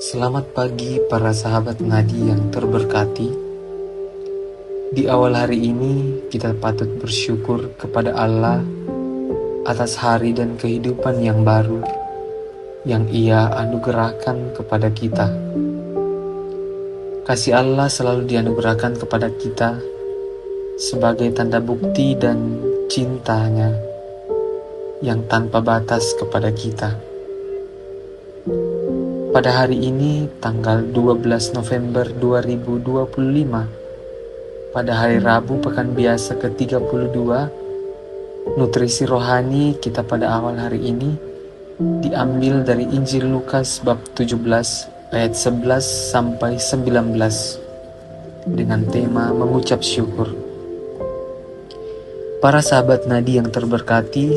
Selamat pagi para sahabat Ngadi yang terberkati. Di awal hari ini kita patut bersyukur kepada Allah atas hari dan kehidupan yang baru yang Ia anugerahkan kepada kita. Kasih Allah selalu dianugerahkan kepada kita sebagai tanda bukti dan cintanya yang tanpa batas kepada kita. Pada hari ini, tanggal 12 November 2025, pada hari Rabu pekan biasa ke-32, nutrisi rohani kita pada awal hari ini diambil dari Injil Lukas bab 17 ayat 11 sampai 19 dengan tema mengucap syukur. Para sahabat Nadi yang terberkati,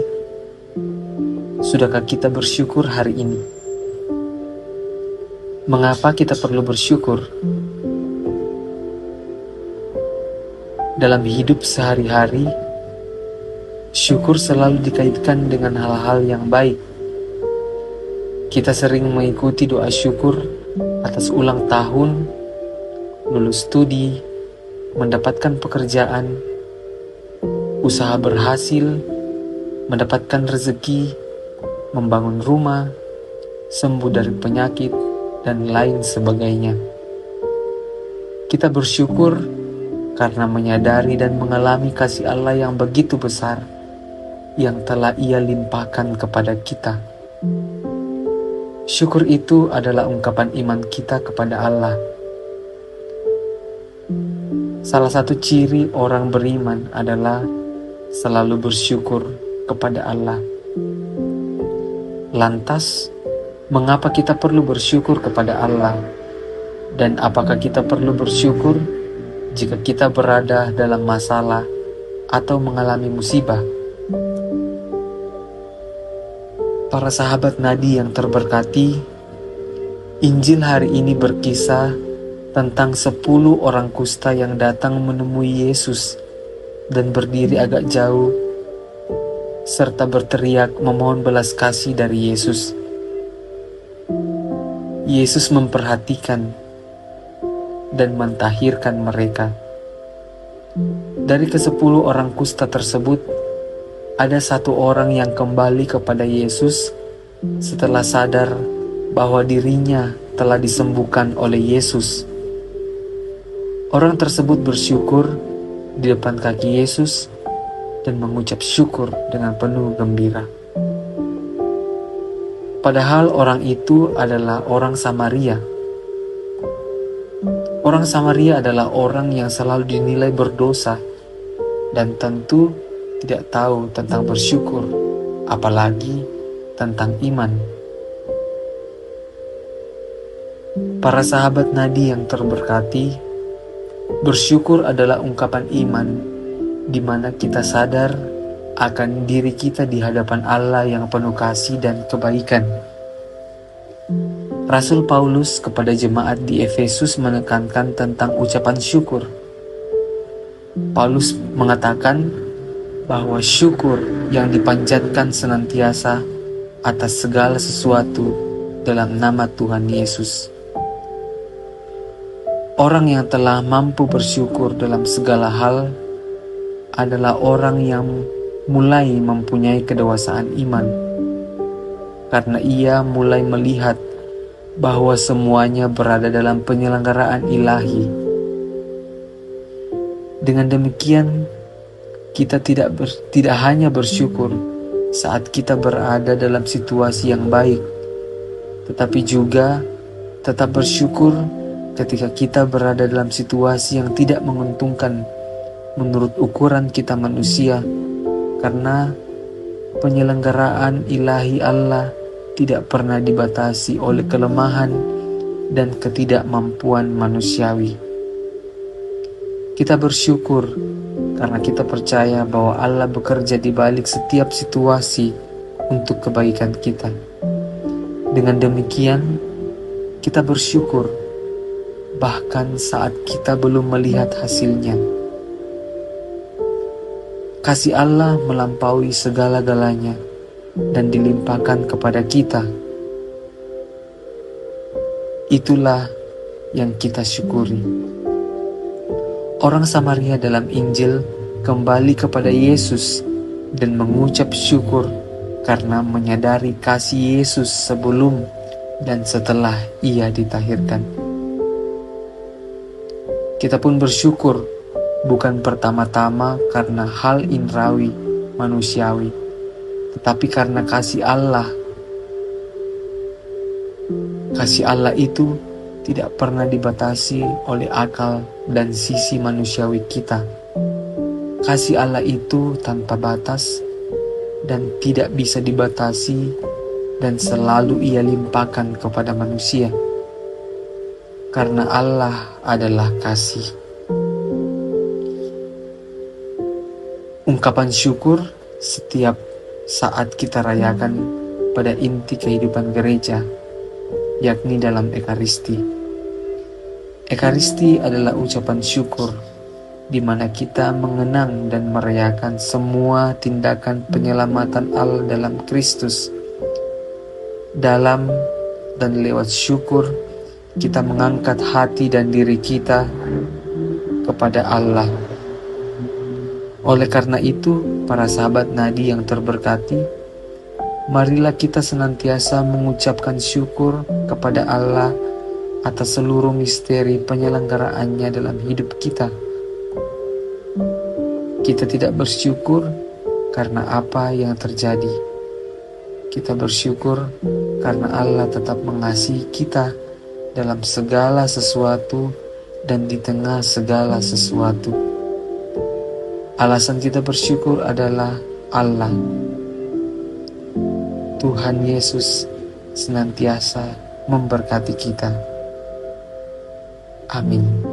sudahkah kita bersyukur hari ini? Mengapa kita perlu bersyukur? Dalam hidup sehari-hari, syukur selalu dikaitkan dengan hal-hal yang baik. Kita sering mengikuti doa syukur atas ulang tahun, lulus studi, mendapatkan pekerjaan, usaha berhasil, mendapatkan rezeki, membangun rumah, sembuh dari penyakit, dan lain sebagainya. Kita bersyukur karena menyadari dan mengalami kasih Allah yang begitu besar yang telah Ia limpahkan kepada kita. Syukur itu adalah ungkapan iman kita kepada Allah. Salah satu ciri orang beriman adalah selalu bersyukur kepada Allah. Lantas, mengapa kita perlu bersyukur kepada Allah? Dan apakah kita perlu bersyukur jika kita berada dalam masalah atau mengalami musibah? Para sahabat Nadi yang terberkati, Injil hari ini berkisah tentang 10 orang kusta yang datang menemui Yesus dan berdiri agak jauh serta berteriak memohon belas kasih dari Yesus. Yesus memperhatikan dan mentahirkan mereka. Dari ke-10 orang kusta tersebut, ada 1 orang yang kembali kepada Yesus setelah sadar bahwa dirinya telah disembuhkan oleh Yesus. Orang tersebut bersyukur di depan kaki Yesus dan mengucap syukur dengan penuh gembira. Padahal orang itu adalah orang Samaria. Orang Samaria adalah orang yang selalu dinilai berdosa dan tentu tidak tahu tentang bersyukur, apalagi tentang iman. Para sahabat Nadi yang terberkati, bersyukur adalah ungkapan iman di mana kita sadar akan diri kita di hadapan Allah yang penuh kasih dan kebaikan. Rasul Paulus kepada jemaat di Efesus menekankan tentang ucapan syukur. Paulus mengatakan bahwa syukur yang dipanjatkan senantiasa atas segala sesuatu dalam nama Tuhan Yesus. Orang yang telah mampu bersyukur dalam segala hal adalah orang yang mulai mempunyai kedewasaan iman, karena ia mulai melihat bahwa semuanya berada dalam penyelenggaraan ilahi. Dengan demikian, kita tidak hanya bersyukur saat kita berada dalam situasi yang baik, tetapi juga tetap bersyukur ketika kita berada dalam situasi yang tidak menguntungkan menurut ukuran kita manusia, karena penyelenggaraan ilahi Allah tidak pernah dibatasi oleh kelemahan dan ketidakmampuan manusiawi. Kita bersyukur karena kita percaya bahwa Allah bekerja di balik setiap situasi untuk kebaikan kita. Dengan demikian, kita bersyukur bahkan saat kita belum melihat hasilnya. Kasih Allah melampaui segala-galanya dan dilimpahkan kepada kita. itulah yang kita syukuri. Orang Samaria dalam Injil kembali kepada Yesus dan mengucap syukur karena menyadari kasih Yesus sebelum dan setelah ia ditahirkan. Kita pun bersyukur bukan pertama-tama karena hal indrawi manusiawi, tetapi karena kasih Allah. Kasih Allah itu tidak pernah dibatasi oleh akal dan sisi manusiawi kita. Kasih Allah itu tanpa batas dan tidak bisa dibatasi, dan selalu Ia limpahkan kepada manusia. Karena Allah adalah kasih. Ungkapan syukur setiap saat kita rayakan pada inti kehidupan gereja, yakni dalam Ekaristi. Ekaristi adalah ucapan syukur di mana kita mengenang dan merayakan semua tindakan penyelamatan Allah dalam Kristus. Dalam dan lewat syukur, kita mengangkat hati dan diri kita kepada Allah. Oleh karena itu, para sahabat nadi yang terberkati, marilah kita senantiasa mengucapkan syukur kepada Allah atas seluruh misteri penyelenggaraannya dalam hidup kita. Kita tidak bersyukur karena apa yang terjadi. Kita bersyukur karena Allah tetap mengasihi kita dalam segala sesuatu dan di tengah segala sesuatu. Alasan kita bersyukur adalah Allah. Tuhan Yesus senantiasa memberkati kita. Amin.